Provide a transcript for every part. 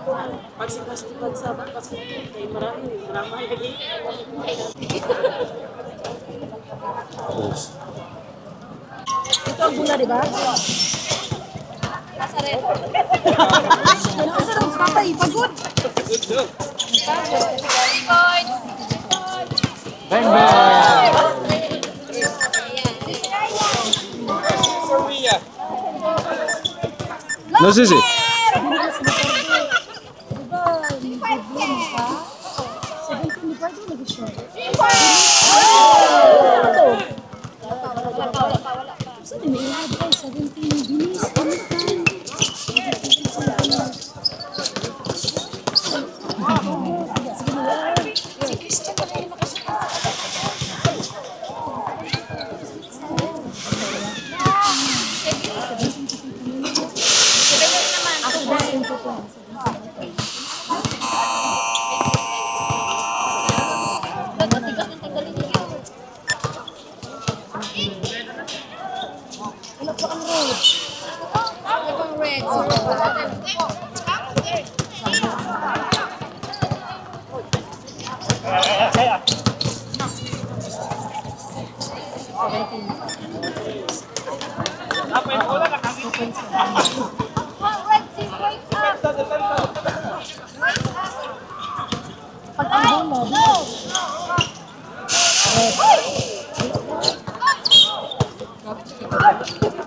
Pag si festival sa basketball, kay marami, drama lagi. Ito ang bula, di ba? Kasarap. Kasarap, patay, pagod. Bang bang! No sisi.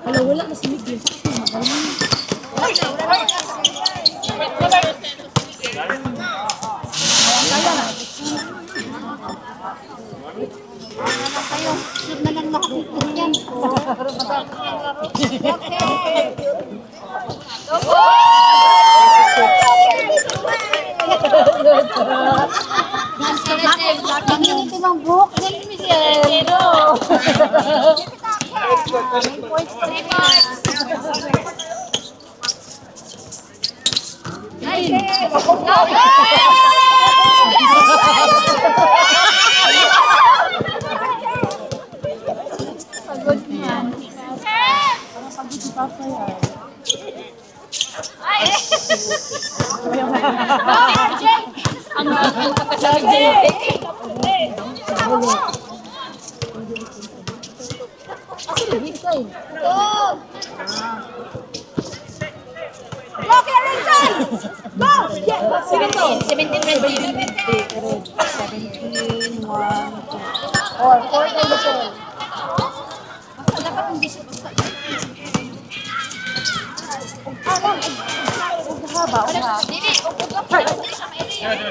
Wala, wala na si Miguel. Ini timang buhok ni Michelle.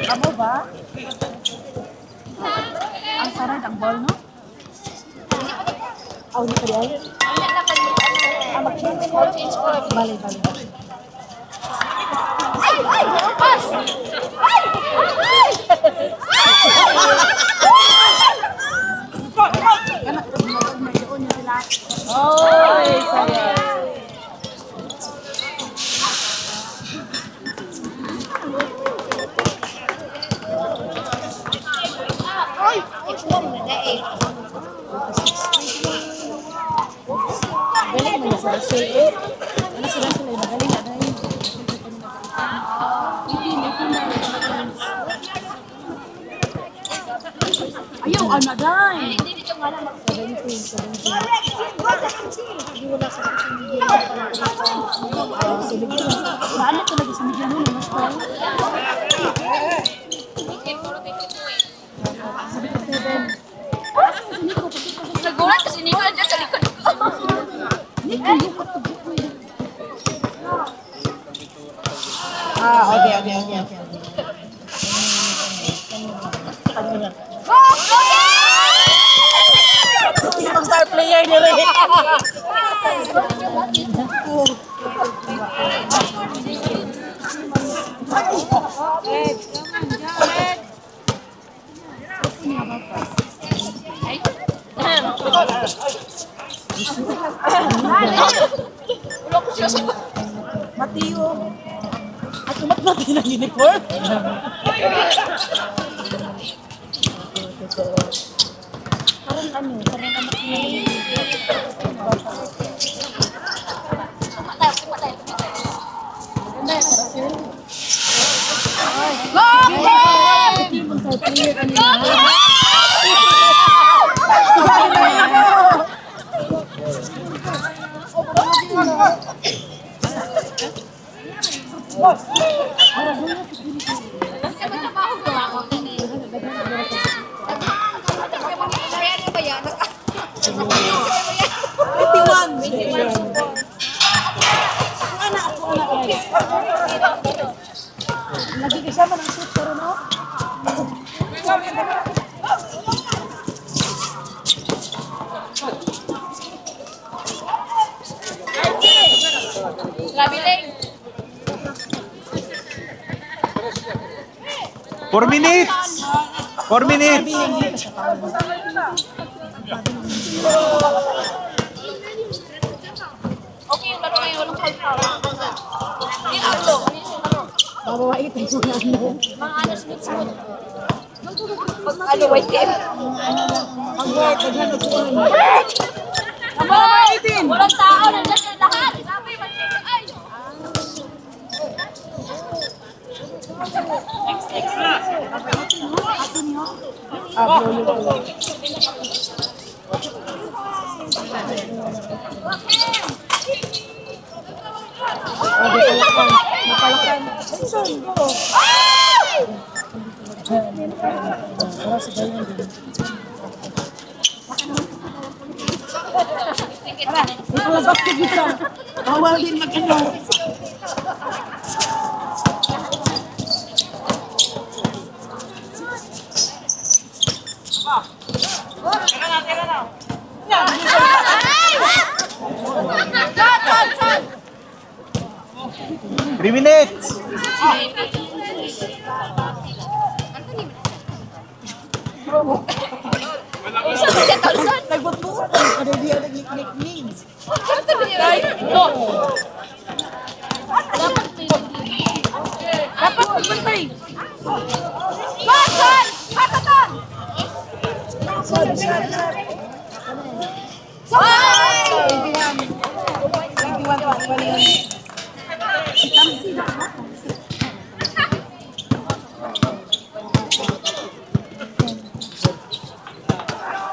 Kamu ba? Ang sarap ang ball, no? Oh, hindi pa yan? Mag-change ko. Bali. Ay! Pas! Ay! Ay! Sayang. Galing mo sa Russell. Ano si Russell ay magaling na dahil. Ayaw, ano dahil? 17. Paano talaga sa media mo? Mas pa? 17. Nagulat kasi Nico nandiyan sa likod ko. Okay. Ang star player ni Ray. Matiyo. At tumat-mati ng uniform. Parang anak niya. Ganda, Russell. Lagi kasama ng shoot pero no? Grabe lang. 4 minutes! 4 minutes! Okay, yung laro na yun. Walang foul. Hindi na ulo. Mabawait ang mga ano. Mga anos mix mo. Ano, white game? Ang white, naghanap ko ano. Walang tao. Nandiyan yung lahat. Sabi, ay! Mapalakan. Saan ko? Para sa bayan din. Ikalabas ko dito. Bawal din mag-ano. Shot! 3 minutes! Nagbutbuot. Ano di ang nag-nickname? Dapat magbantay.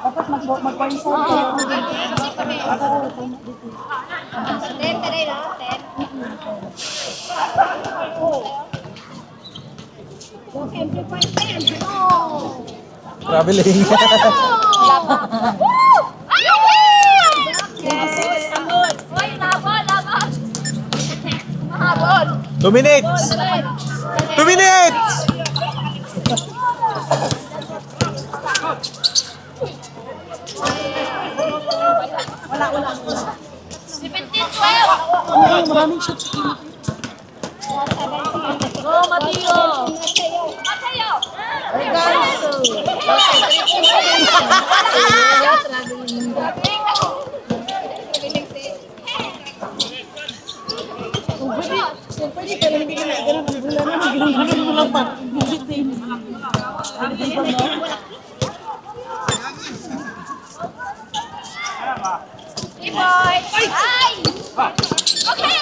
Dapat mag-point sa Traveling. Mahabol! 2 minutes! 2 minutes! Wala. 17-12! Maraming shots. Go, Mateo! Mateo! Ganso. Pwede ka lang, hindi ka na ganun ang bulan na ganun mo lang pa. Visit din. Boy! Ay! Okay!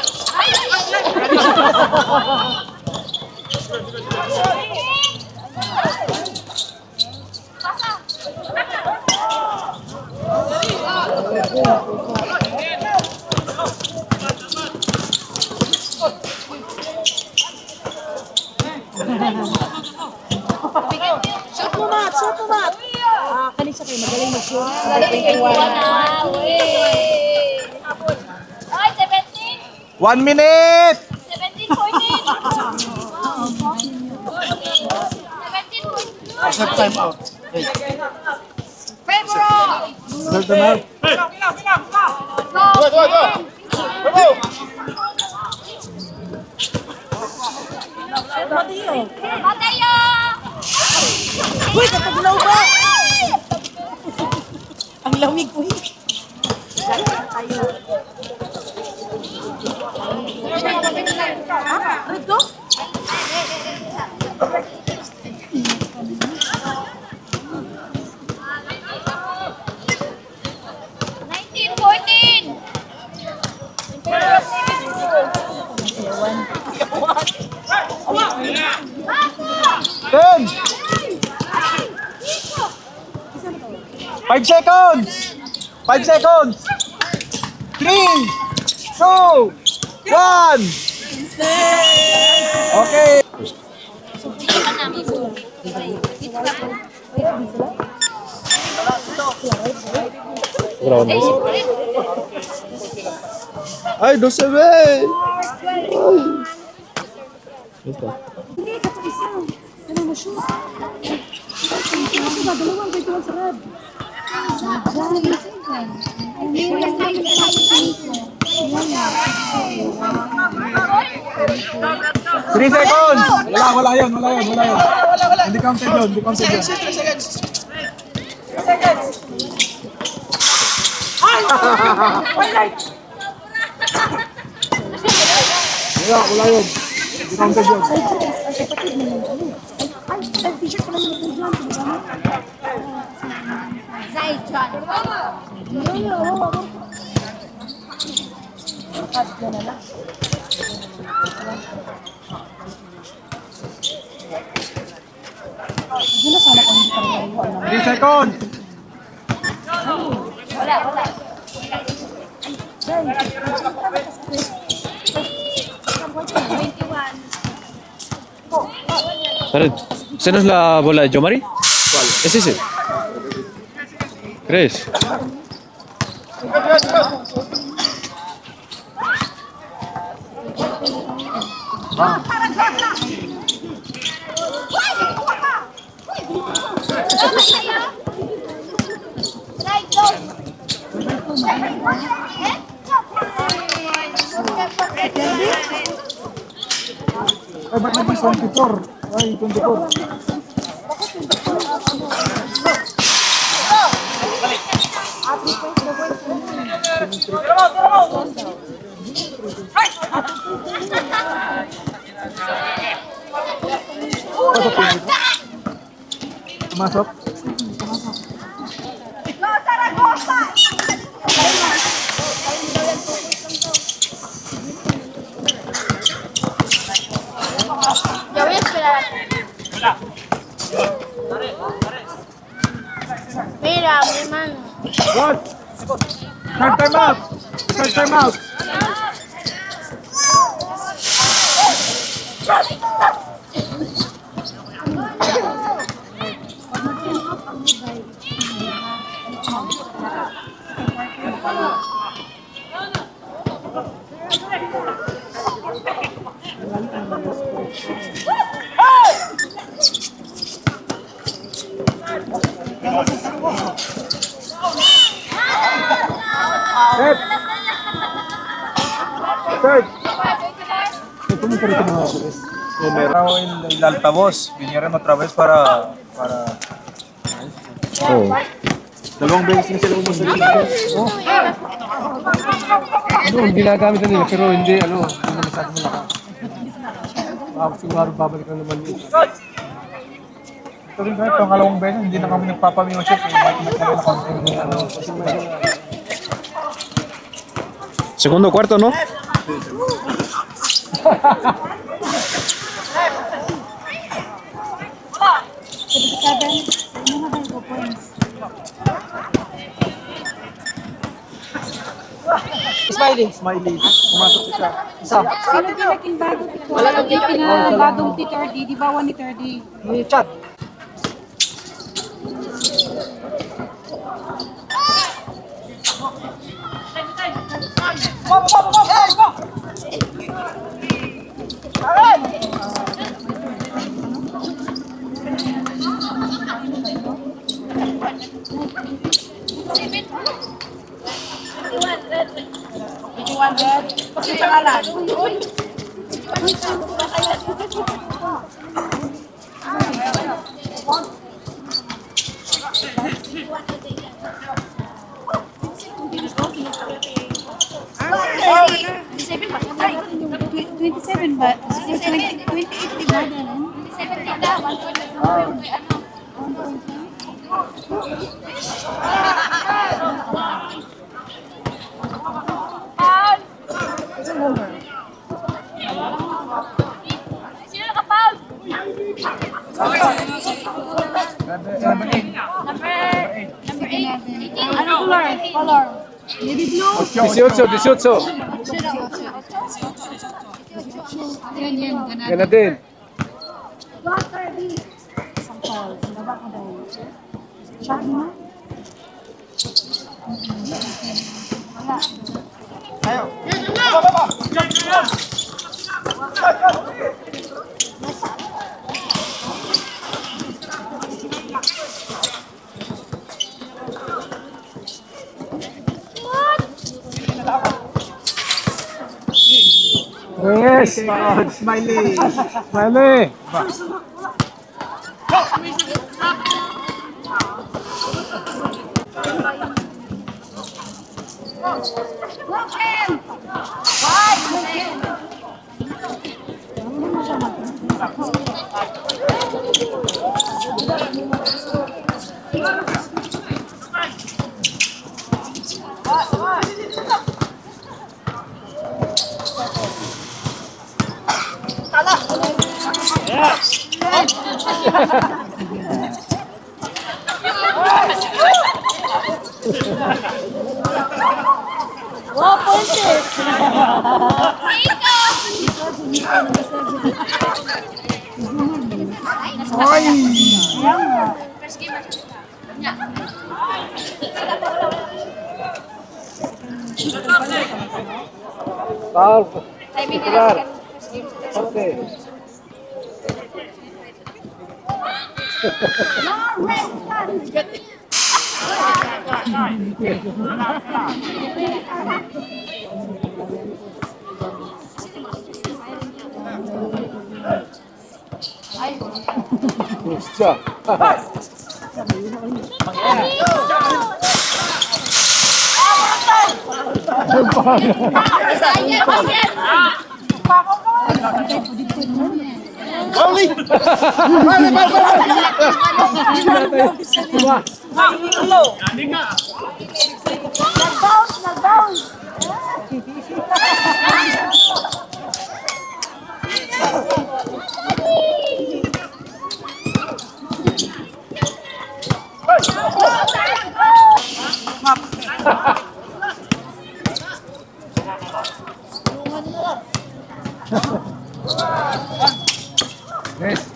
Shoot mo, Matt! Shoot mo, Matt! Kanisa kayo, magaling mag-shoot. Ay, 17! 1 minute! 17, 14! 17, Time out. Febro! Start the now. Mateo! Mateo! Uy, kataglaw ba? Ang lamig ko eh. Rito? Ten! 5 seconds! 5 seconds! 3, 2, 1! Okay! Ay, 12 be! Hindi, ito isa. Ano mo siya? Ito ba, dalawang pwede mo sarap. Hindi, wala na yung Three seconds! Wala yun. Hindi counted yun, Wala yun. Hindi counted yun. Ay, t-shirt ko lang ito dyan. Zaijan. Hindi na sana kung hindi pa rin alam. 3 seconds! Wala. ¿Sabes? ¿Esa no es la bola de Yomari? ¿Cuál? ¿Es ese? ¿Crees? Ay, ba't naging 24? Ay, 24. Pumasok? Gawin, espera. Mira, mi hermano. What? Start time out! Set! Start! Pero el altavoz, vinieron otra vez para... Oh. Dalawang beses na sila umusali dito. Ginagamit na nila pero hindi masyadong malakas. Siguro babalik na naman yun. Ito rin kahit pangalawang beses, hindi na kami nagpapamiusit. Bakit nagkaroon na kami Segundo cuarto, ¿no? Smiley. Pumasok siya. Isa. Sino pinaking bago? Wala nang pinabagong T30, di ba 1 ni 30? May chat. Kasi pangalan. $27 ba? 28 di ba? Sino nakapound? Number 8. Number Ano color? Color. Navy blue. 18, 18. Yan, Yan na din. Water, B. Sampol. Baba ko daw. Shot mo? Wala. Yes! Smiley. Smiley! Look him! Why? Look him! Wow, Pontes! Foul. Timing Titular. nila sa Okay. No, red card! Gusto. Nag-bounce! Nag-bounce! Yes.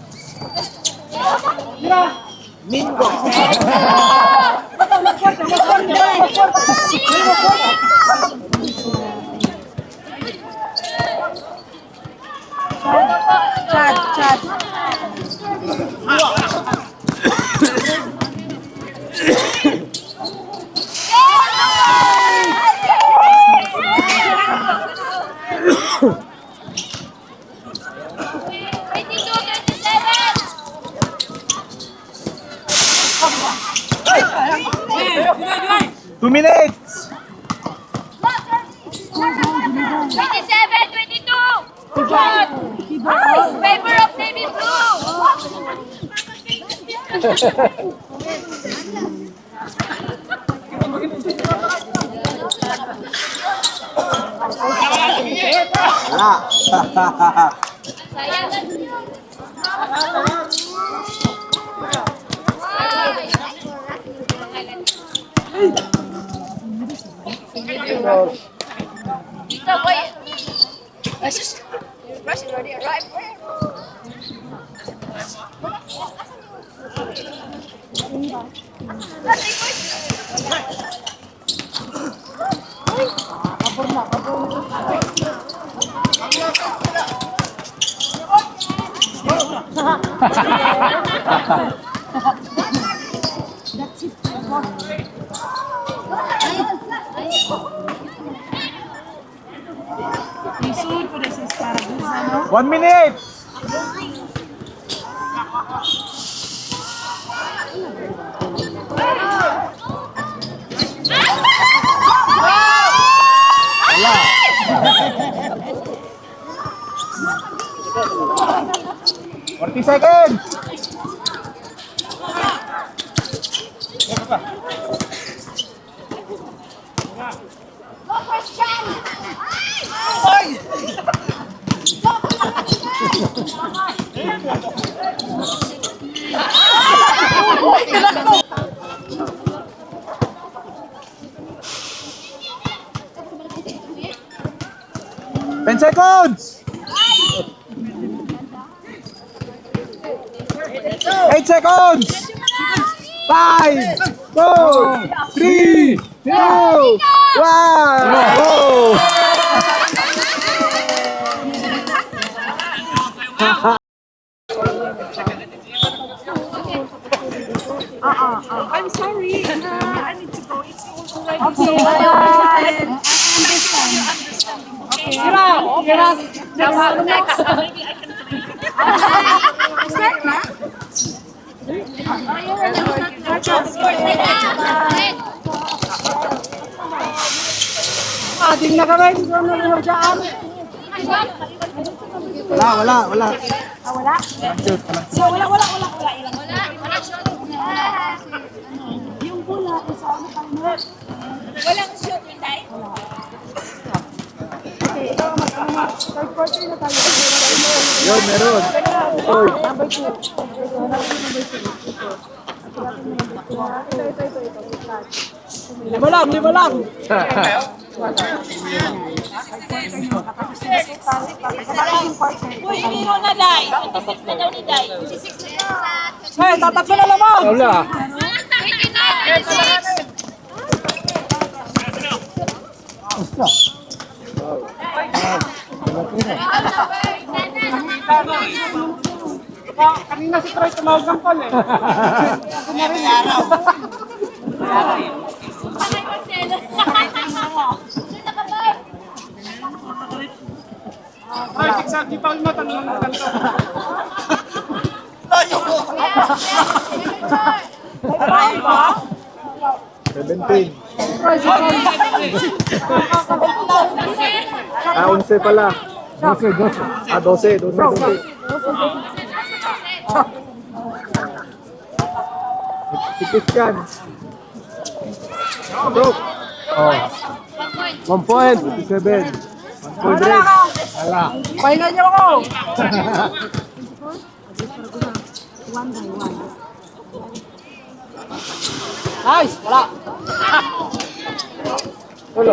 Chad. Two minutes. 27, 22! Good! Favor of Navy Dito, boy. Russian already arrived. That's it. Isun ko na sa asparagus, ano? 1 minute. Wala. 40 seconds. Go Christian! 10 seconds! 8 seconds! 5, 4, 3, 2, 1! Go! I'm sorry. I need to go. It's already so late. Ating na kami. Wala. Yung bola, isa ano pa rin. Walang shoot, hindi. Okay, ito ang third quarter na tayo. Yun, meron. Number 2. Lima lang. Uy, hindi mo na, Day. 26 na daw ni Day. 26 na. Hey, tatakbo na naman. Wala. 29, 26. Kanina si Troy tumawag ng call eh. Panay Marcelo. Sino ka ba? Ay, di pa ulma, tanong ng ganito. Ay, ba? 17. Ah, 11 pala. 12. Ah, 12. 12. Tipis yan. Broke. Oh. 1 point. 7. 1 Wala ka. Wala. Pahinga niyo ako. Nice, wala. Wala.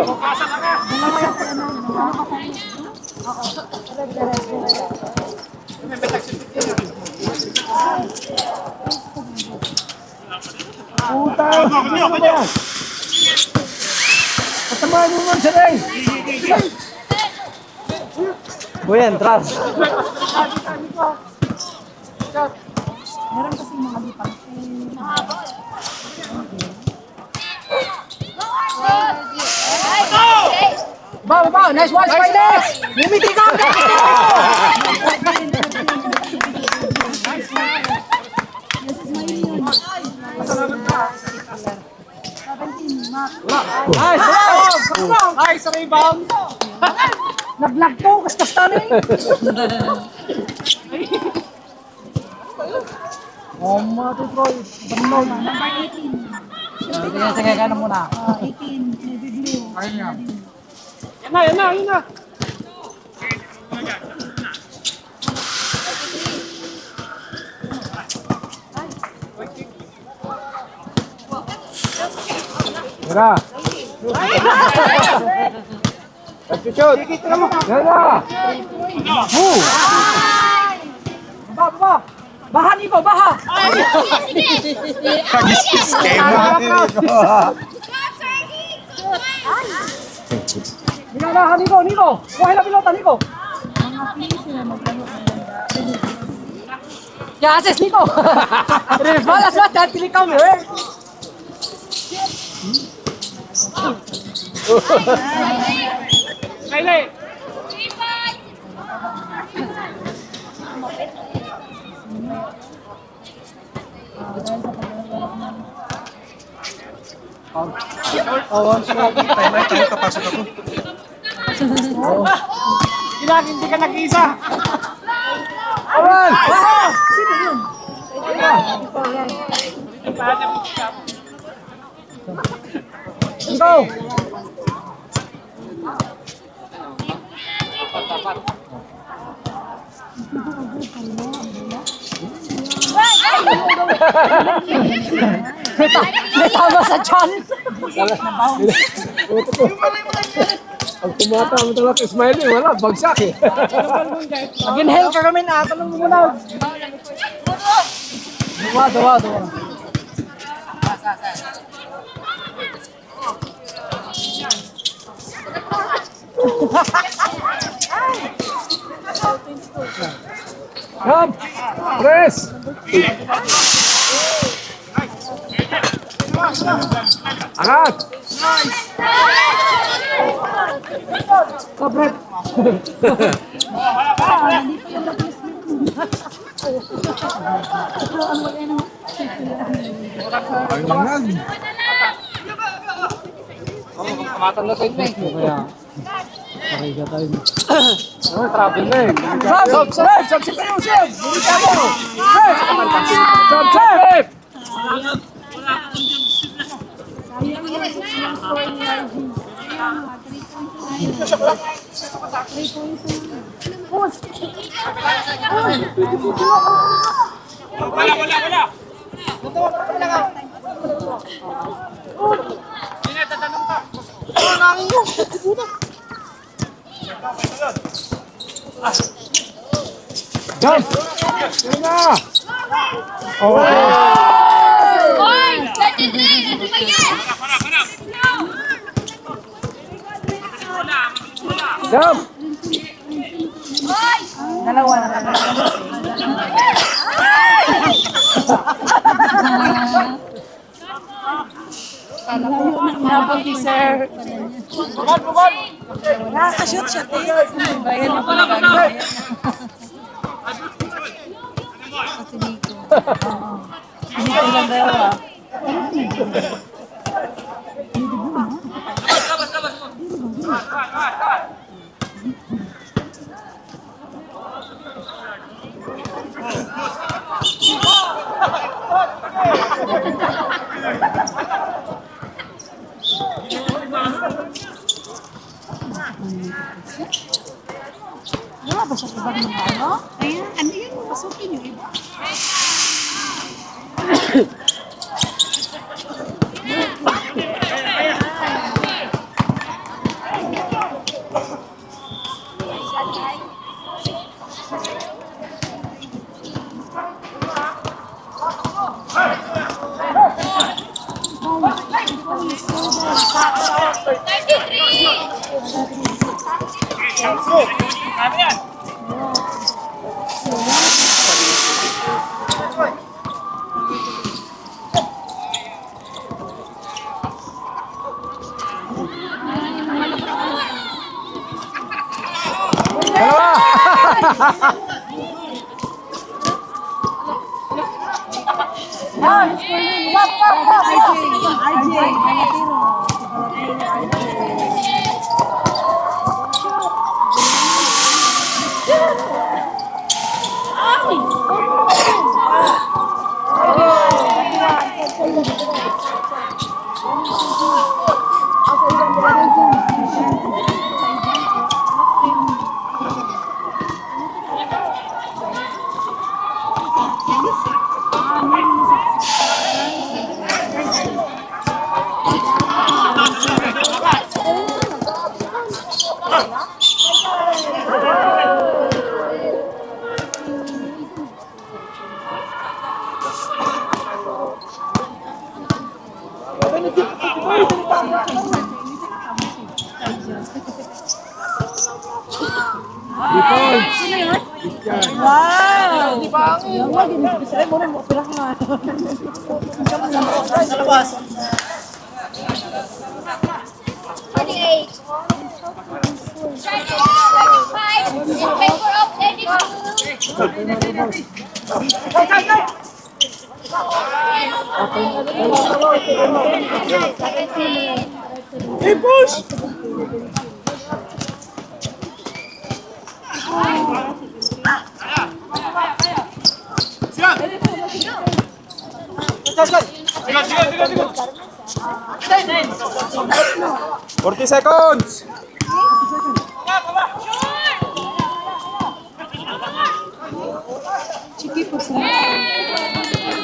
Puta, ano ba yan? Kasamahan mo naman siya eh. Boy, entras. Ba, nice one, Spiders! Bumiti ka! Nice, rebound! Naglag to, kaskas na rin! to Troy, Banlog. Number 18. Sige, ka na muna. 18, navy blue. Yan na. Tira. Substitute. Tira. Baba! Baha, Nico, baha! Nilalahan, Nico! Buhay na pilota, Nico! Yases, Nico! Balas ba? Dahil pili kami, eh! Kaile! Hindi ka nag-iisa. Awan! Sino yun? Go! May tama sa tiyan. Pag tumatama talaga si Smiley, wala, bagsak eh. Mag-inhale ka kami na. Tanong mo muna. Dawa. Jump! Press! Angat! Kabret. Ayun lang yan. Matanda sa inyo eh. Kaya, pareha tayo. Oh, travel na eh. Sab! Si Pino, Sab! Hindi ka mo! Sab! Jump! Yan na! Okay. Oy! 33! Ano ba yan? Jump! Dalawa na. Napag sir. Nakaka-shoot siya, te. Bayan mo pala gagawin. Dito lang dalawa. Wala ba siya ibang mga ano? Ayan, ano yun? Pasukin yung iba. Wow! Yung mga ginagawa sila, muna mo pila nga. Salabas. 28. 35 in favor of 32. Hey, push! Sigan! 40 seconds!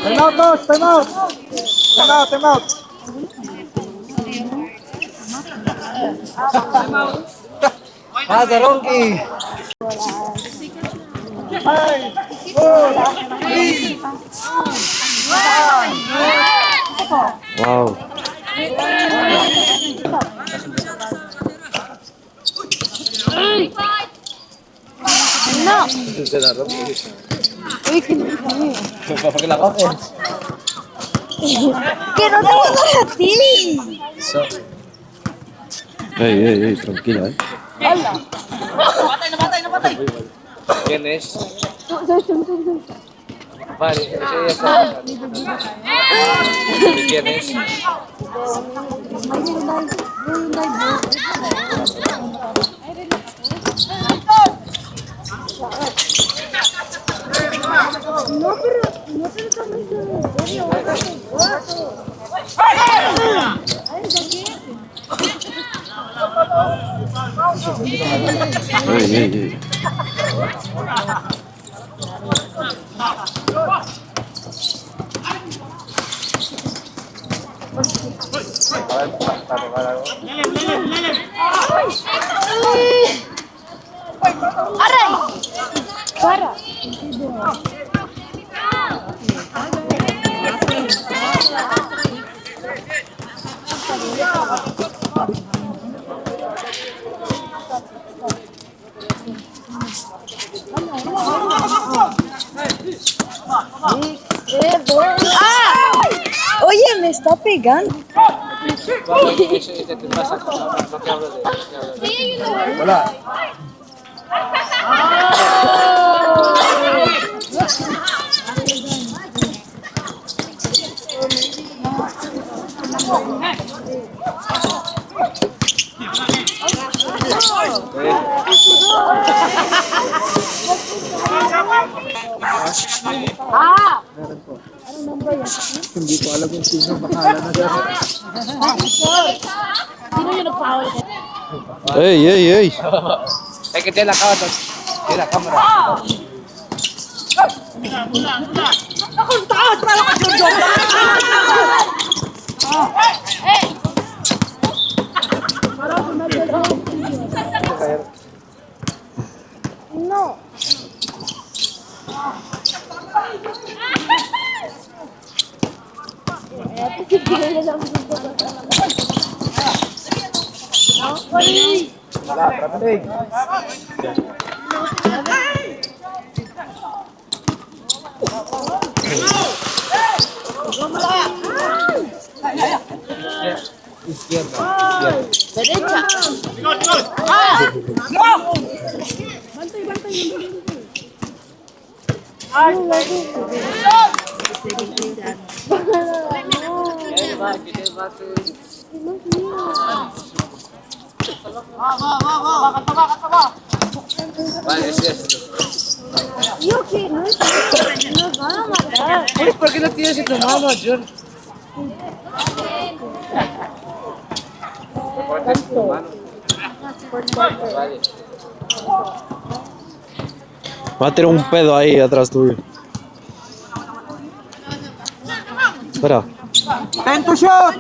Time out, coach! Time out! Time out! Father Ronky. Wow. Que no te gustan a ti. Ey, tranquila, ¿Quién es? Vale, ese ya está. ¿Quién es? Ey. Para. ¡Ah! Oye, me está pegando. Ese te pasa. No te hablo de. Hola. Ah! Hindi ko alam kung sino bahala na dyan. Sino yung nag-foul? Ey. Hay que tener la cámara. Tiene la cámara. No. Wala, trapig. Izquierda. Derecha. Vale, es esto. Yo que no es nos van a matar. Uy, ¿por qué no tienes en tu mano, John? Corta en tu mano. Vale. Va a tener un pedo ahí atrás tuyo. Espera. Time to shot!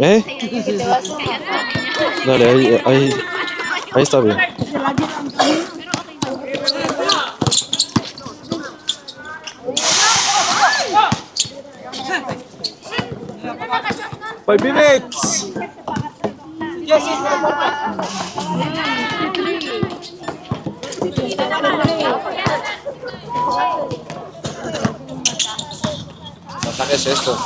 ¿Eh? Dale, ahí está bien. 5 minutes! Yes, ¿Qué es esto?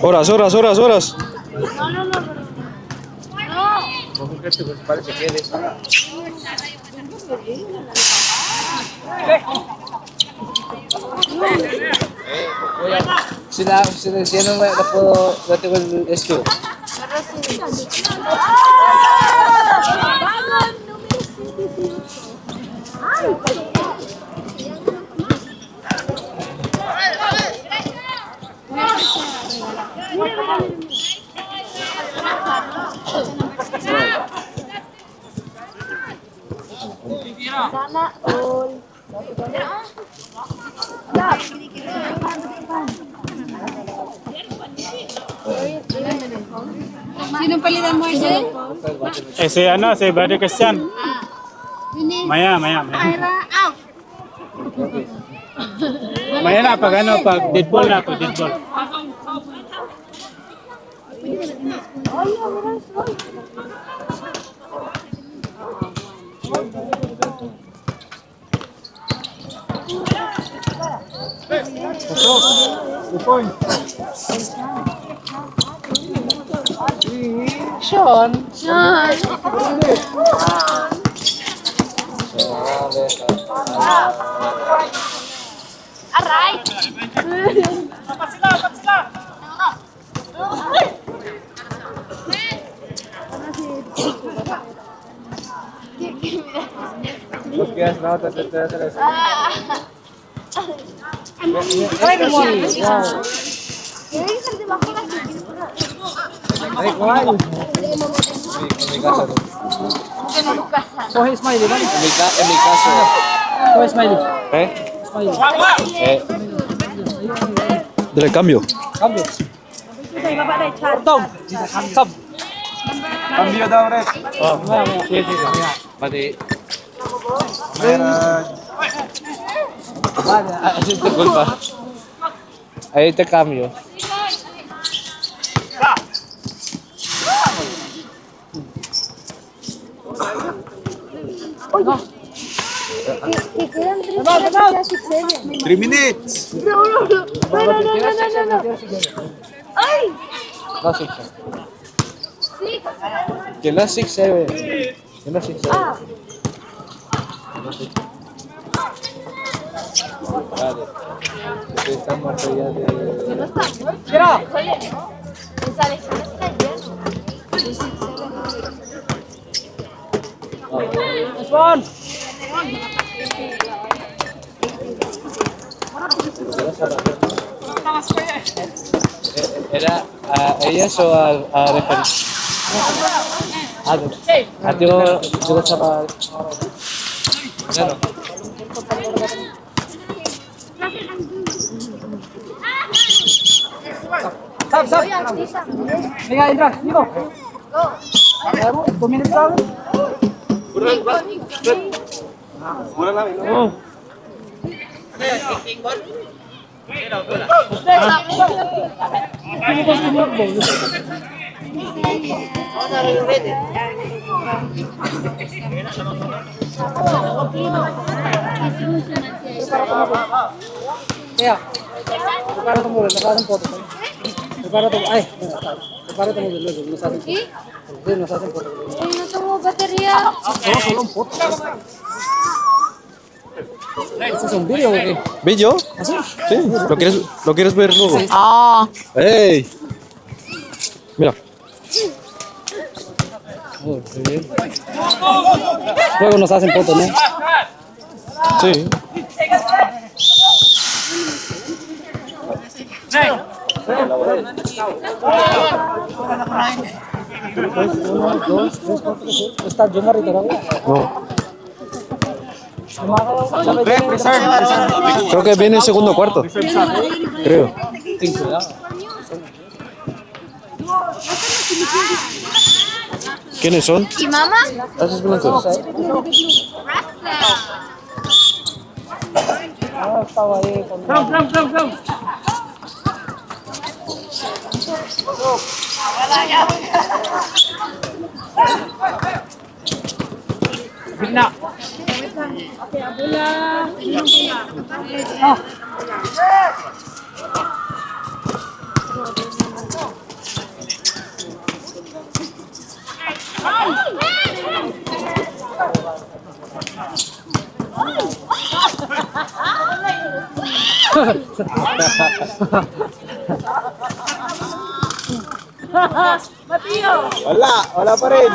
Horas, horas, horas, horas. Sila sino may po dati ko esto. Sana all. Sinong palitan mo dyan? Si Brother Christian. Maya. Ira, out. Maya na, pag deadball na to, deadball. Sean. Aray. Podcast na tres. Coge Smiley, ¿vale? En mi caso. Coge Smiley. Dale cambio. Cambio. Portón. Sab. Cambio daw, Red. Pati. Así te culpa. Ahí te cambio. Quedan 3 minutes. No. Ay. No, 6. Que no 6, 7. Que no 6, 7. Vale. Estamos allá de... No está. Tira. Esa lección está lleno. This one. Era a ellas o a referir. Ate o juga sama. Ano? Sab. Venga, Indra. Nico. Go. 2 minutes lang. Oh. Kaya. Prepara mo muna. Nakasan po ito. Prepara mo. Ay. Prepara mo muna. Nasasin po. Nasasin po. Ay, nasa mo baterya. Solong po. Ese es un video, ¿o qué? ¿Video? Sí. ¿Lo quieres ver luego? Ah, ¡Ey! Mira. Luego nos hacen fotos, ¿no? Sí. Está yo marito, ¿no? No. Creo que viene el segundo cuarto. Creo. ¿Quiénes son? ¿Y mamá? Esos blancos. Estaba ahí con... Gitna. Wala pa rin.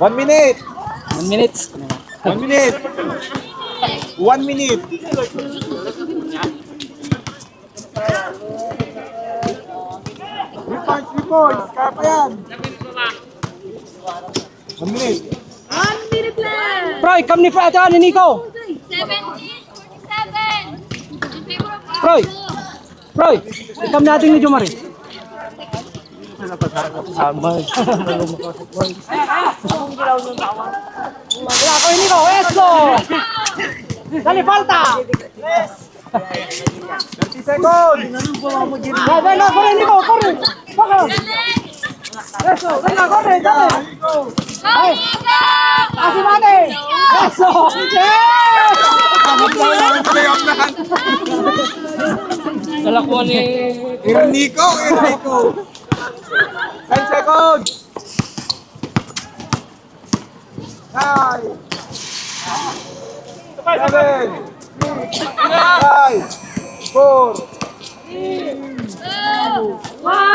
1 minute. 1 minute. 1 minute. 1 minute. Three points. Kaya pa yan. 1 minute. Proy, come ni Fata ni Nico. 17:47. In favor of Proy. Proy, come natin ni Jomari. Wala ko ni Nico, let's go. Dali falta. 30 seconds. Dali na, corre Nico, corre. Let's go, dali na, corre, dali. Ay, asimate. Let's go. Dalakuan ni... Irnico. 10 seconds. 9. 7. 5. 4. 2, 1.